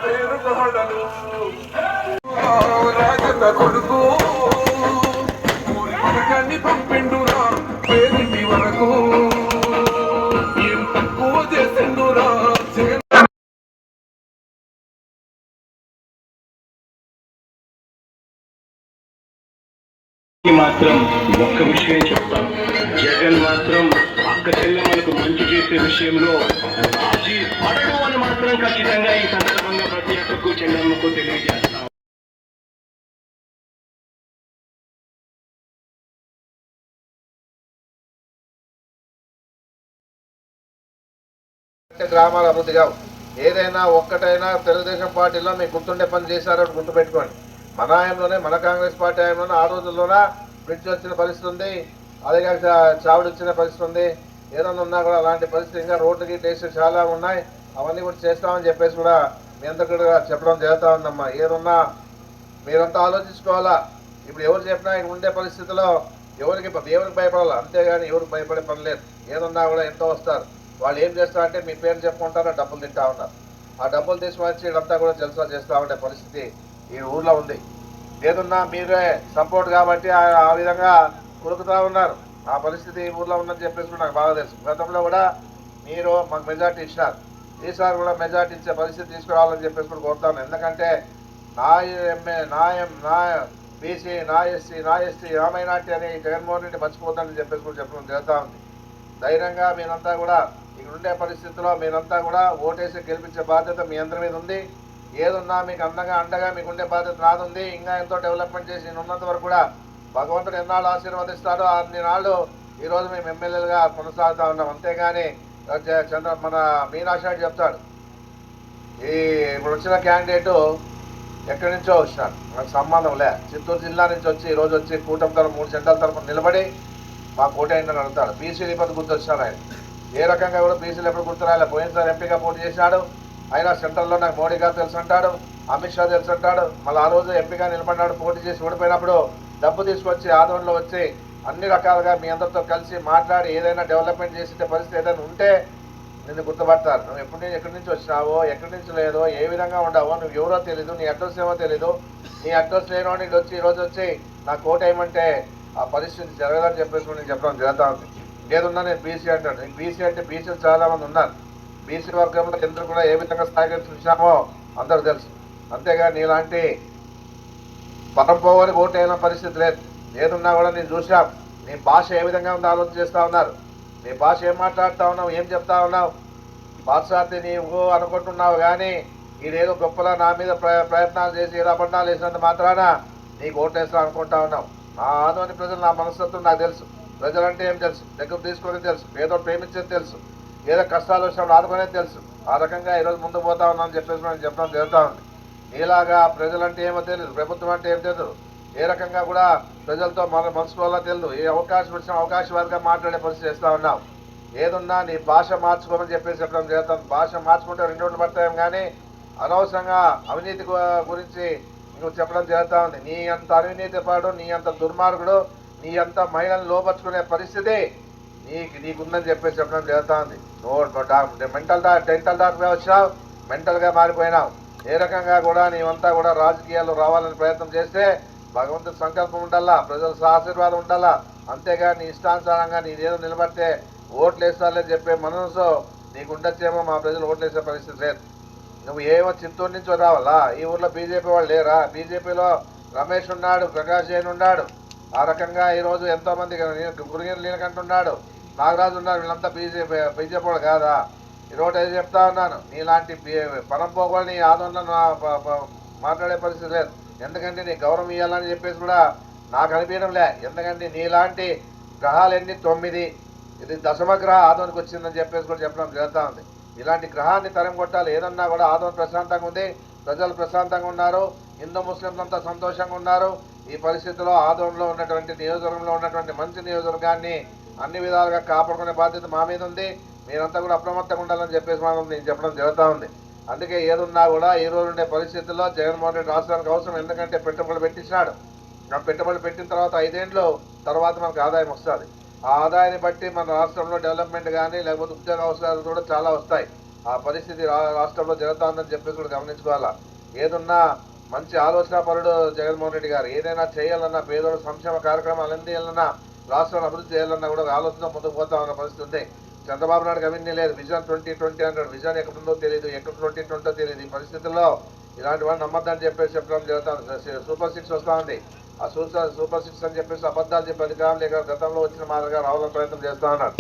పేరు కోడలు రాజన్న కొడుకు ఊరి వరకని పంపిండురా పేరింటి వరకు ఏం తక్కువ చేసిండురా మాత్రం ఒక్క విషయం చెప్తాం. జగన్ మాత్రం అక్క చెల్లెమ్మలకు మంచి చేసే విషయంలో రాజీ పడడు అని మాత్రం ఖచ్చితంగా ఈ సందర్భంగా ప్రతి ఒక్కకు చెల్లెమ్మకు తెలియజేస్తాం. గ్రామాల అభివృద్ధి కావు. ఏదైనా ఒక్కటైనా తెలుగుదేశం పార్టీలో మీకు గుర్తుండే పని చేశారని గుర్తుపెట్టుకోండి. మన హయాంలోనే, మన కాంగ్రెస్ పార్టీ హయాంలోనే ఆ రోజుల్లోనే బ్రిడ్జ్ వచ్చిన పరిస్థితి ఉంది, అదే కాక చావుడు వచ్చిన పరిస్థితి ఉంది. ఏదన్నా ఉన్నా కూడా అలాంటి పరిస్థితి ఇంకా రోడ్లు గిట్లేసి చాలా ఉన్నాయి. అవన్నీ కూడా చేస్తామని చెప్పేసి కూడా మీ అందరికీ కూడా చెప్పడం జరుగుతూ ఉందమ్మా. ఏదన్నా మీరంతా ఆలోచించుకోవాలా. ఇప్పుడు ఎవరు చెప్పినా ఇక్కడ ఉండే పరిస్థితిలో ఎవరికి భయపడాలి, అంతేగాని ఎవరికి భయపడే పని లేదు. ఏదన్నా కూడా ఎంతో వస్తారు. వాళ్ళు ఏం చేస్తారంటే మీ పేరు చెప్పుకుంటారో డబ్బులు తింటా ఉన్నారు. ఆ డబ్బులు తీసుకొచ్చి ఇదంతా కూడా జల్సా చేస్తూ ఉండే పరిస్థితి ఈ ఊర్లో ఉంది. ఏదన్నా మీరే సపోర్ట్ కాబట్టి ఆ విధంగా కొలుకుతూ ఉన్నారు. ఆ పరిస్థితి ఊర్లో ఉందని చెప్పేసి నాకు బాగా తెలుసు. గతంలో కూడా మీరు మాకు మెజార్టీ ఇచ్చినారు. ఈసారి కూడా మెజార్టీ ఇచ్చే పరిస్థితి తీసుకురావాలని చెప్పేసి కూడా కోరుతాను. ఎందుకంటే నా ఎంఏ నా బీసీ, నా ఎస్సీ, నా ఎస్టీ, నా మైనార్టీ అని జగన్మోహన్ రెడ్డి మర్చిపోతానని చెప్పేసి కూడా చెప్పడం జరుగుతూ ఉంది. ధైర్యంగా మీరంతా కూడా ఇక్కడ ఉండే పరిస్థితుల్లో మీరంతా కూడా ఓటేసి గెలిపించే బాధ్యత మీ అందరి మీద ఉంది. ఏదున్నా మీకు అండగా మీకు ఉండే బాధ్యత నాది ఉంది. ఇంకా ఎంతో డెవలప్మెంట్ చేసి నేను ఉన్నంత వరకు కూడా భగవంతుడు ఎన్నాళ్ళు ఆశీర్వదిస్తాడో అన్ని నాళ్ళు ఈరోజు మేము ఎమ్మెల్యేలుగా కొనసాగుతూ ఉన్నాం. అంతేగాని మన మీనాషాడు చెప్తాడు, ఇప్పుడు వచ్చిన క్యాండిడేటు ఎక్కడి నుంచో వచ్చినాడు, నాకు సంబంధం లే, చిత్తూరు జిల్లా నుంచి వచ్చి ఈరోజు వచ్చి కూటమి తరఫు 3 సెంటర్ల తరఫున నిలబడి మాకు ఓటైందని అడుగుతాడు. బీసీలు ఇబ్బంది గుర్తొచ్చినాడు ఆయన. ఏ రకంగా కూడా బీసీలు ఎప్పుడు గుర్తురాలే. పోయినసారి ఎంపీగా పోటీ చేశాడు. అయినా సెంట్రల్లో నాకు మోడీ గారు తెలుసు అంటాడు, అమిత్ షా తెలుసు అంటాడు. మళ్ళీ ఆ రోజు ఎంపీగా నిలబడినాడు. పోటీ చేసి ఓడిపోయినప్పుడు డబ్బు తీసుకొచ్చి ఆదోళనలో వచ్చి అన్ని రకాలుగా మీ అందరితో కలిసి మాట్లాడి ఏదైనా డెవలప్మెంట్ చేసే పరిస్థితి ఏదైనా ఉంటే నిన్ను గుర్తుపడతారు. నువ్వు ఎక్కడి నుంచి వచ్చినావో, ఎక్కడి నుంచి లేదో, ఏ విధంగా ఉండవో, నువ్వు ఎవరో తెలీదు, నీ అడ్రస్ ఏమో తెలీదు. నీ అడ్రస్ లేనో నీకు వచ్చి ఈరోజు వచ్చి నాకు ఓటు వేయమంటే ఆ పరిస్థితి జరగదని చెప్పేసి నేను చెప్పడం జరుగుతూ ఉంది. ఏదున్నా నేను బీసీ అంటాను. నేను బీసీ అంటే బీసీలు చాలామంది ఉన్నారు. బీసీ వర్గంలో ఎందుకు కూడా ఏ విధంగా స్థాయికి చూసామో అందరూ తెలుసు. అంతేగా నీలాంటి పరంపోవని ఓటు అయిన పరిస్థితి లేదు. ఏదున్నా కూడా నేను చూసాం. నీ భాష ఏ విధంగా ఉందో ఆలోచన చేస్తూ ఉన్నారు. నీ భాష ఏం మాట్లాడుతూ ఉన్నావు, ఏం చెప్తా ఉన్నావు, బాద్షాతి నీవు అనుకుంటున్నావు. కానీ ఈడేదో గొప్పలా నా మీద ప్రయత్నాలు చేసి ఏదో అబద్ధాలు వేసినంత మాత్రాన నీకు ఓటు వేస్తా అనుకుంటా ఉన్నావు. నా ఆదోని ప్రజలు, నా మనస్తత్వం నాకు తెలుసు. ప్రజలంటే ఏం తెలుసు, దగ్గర తీసుకునేది తెలుసు, ఏదో ప్రేమించేది తెలుసు, ఏదో కష్టాలు వచ్చినప్పుడు ఆదుకునేది తెలుసు. ఆ రకంగా ఈరోజు ముందుకు పోతా ఉన్నామని చెప్పేసి మనం చెప్పడం జరుగుతూ ఉంది. ఇలాగా ప్రజలంటే ఏమో తెలియదు, ప్రభుత్వం అంటే ఏం తెలియదు, ఏ రకంగా కూడా ప్రజలతో మనసుకోవాలో తెలియదు. ఏ అవకాశం వచ్చినా అవకాశవాదిగా మాట్లాడే పరిస్థితి చేస్తూ ఉన్నాం. ఏదున్నా నీ భాష మార్చుకోమని చెప్పేసి చెప్పడం జరుగుతుంది. భాష మార్చుకుంటే 2 రోజులు పడతాం. కానీ అనవసరంగా అవినీతి గురించి నువ్వు చెప్పడం జరుగుతూ ఉంది. నీ అంత అవినీతి పడు, నీ అంత దుర్మార్గుడు, నీ అంత మహిళలను లోపరుచుకునే పరిస్థితి నీకుందని చెప్పేసి చెప్పడం జరుగుతూ ఉంది. డెంటల్ డాక్టర్గా వచ్చినావు, మెంటల్గా మారిపోయినావు. ఏ రకంగా కూడా నీవంతా కూడా రాజకీయాల్లో రావాలని ప్రయత్నం చేస్తే భగవంతుడి సంకల్పం ఉండాలా, ప్రజల ఆశీర్వాదం ఉండాలా. అంతేగా నీ ఇష్టానుసారంగా నీదేదో నిలబడితే ఓట్లు వేస్తారని చెప్పే మనసు నీకు ఉండొచ్చేమో. మా ప్రజలు ఓట్లు వేసే పరిస్థితి లేదు. నువ్వు ఏమో చిత్తూరు నుంచి రావాలా? ఈ ఊర్లో బీజేపీ వాళ్ళు లేరా? బీజేపీలో రమేష్ ఉన్నాడు, ప్రకాష్ జైన్ ఉన్నాడు. ఆ రకంగా ఈరోజు ఎంతోమంది గురిగిరి లీనకంటున్నాడు, నాగరాజు ఉన్నారు. వీళ్ళంతా బీజేపీ వాళ్ళు కాదా? ఈరోజు ఏది చెప్తా ఉన్నాను, నీలాంటి పనం పోగొని నీ ఆందోళన మాట్లాడే పరిస్థితి లేదు. ఎందుకంటే నీ గౌరవం ఇవ్వాలని చెప్పేసి కూడా నాకు అనిపించడం లే. ఎందుకంటే నీలాంటి గ్రహాలన్నీ 9, ఇది దశమగ్రహ ఆదోనికి వచ్చిందని చెప్పేసి కూడా చెప్పడం జరుగుతూ ఉంది. ఇలాంటి గ్రహాన్ని తరం కొట్టాలి. ఏదన్నా కూడా ఆదోని ప్రశాంతంగా ఉంది, ప్రజలు ప్రశాంతంగా ఉన్నారు, హిందూ ముస్లింలు అంతా సంతోషంగా ఉన్నారు. ఈ పరిస్థితిలో ఆదోన్లో ఉన్నటువంటి నియోజకవర్గంలో ఉన్నటువంటి మంచి నియోజకవర్గాన్ని అన్ని విధాలుగా కాపాడుకునే బాధ్యత మా మీద ఉంది. మీరంతా కూడా అప్రమత్తంగా ఉండాలని చెప్పేసి మనం నేను చెప్పడం జరుగుతూ ఉంది. అందుకే ఏదున్నా కూడా ఈ రోజు ఉండే పరిస్థితుల్లో జగన్మోహన్ రెడ్డి రాష్ట్రానికి అవసరం. ఎందుకంటే పెట్టుబడులు పెట్టించినాడు. ఆ పెట్టుబడులు పెట్టిన తర్వాత 5 ఏళ్ళు తర్వాత మనకు ఆదాయం వస్తుంది. ఆ ఆదాయాన్ని బట్టి మన రాష్ట్రంలో డెవలప్మెంట్ కానీ లేకపోతే ఉద్యోగ అవసరాలు కూడా చాలా వస్తాయి. ఆ పరిస్థితి రాష్ట్రంలో జరుగుతుందని చెప్పేసి కూడా గమనించుకోవాలా. ఏదున్నా మంచి ఆలోచన పరుడు జగన్మోహన్ రెడ్డి గారు. ఏదైనా చేయాలన్నా, పేదోడు సంక్షేమ కార్యక్రమాలు ఎన్ని చేయాలన్నా, రాష్ట్రాన్ని అభివృద్ధి చేయాలన్నా కూడా ఆలోచన ముందుకు పోతా ఉన్న పరిస్థితి ఉంది. చంద్రబాబు నాయుడు అవన్నీ లేదు. విజన్ 2020 అంటాడు. విజన్ ఎక్కడుందో తెలియదు, ఎక్కడ 2020 తెలియదు. ఈ పరిస్థితుల్లో ఇలాంటి వాళ్ళు నమ్మద్దని చెప్పేసి చెప్పడం జరుగుతుంది. సూపర్ 6 వస్తూ ఉంది. ఆ సూపర్ 6 అని చెప్పేసి అబద్ధాలు చెప్పి అధికారం లేక గతంలో వచ్చిన మాదిరిగా రావాలని ప్రయత్నం చేస్తూ ఉన్నారు.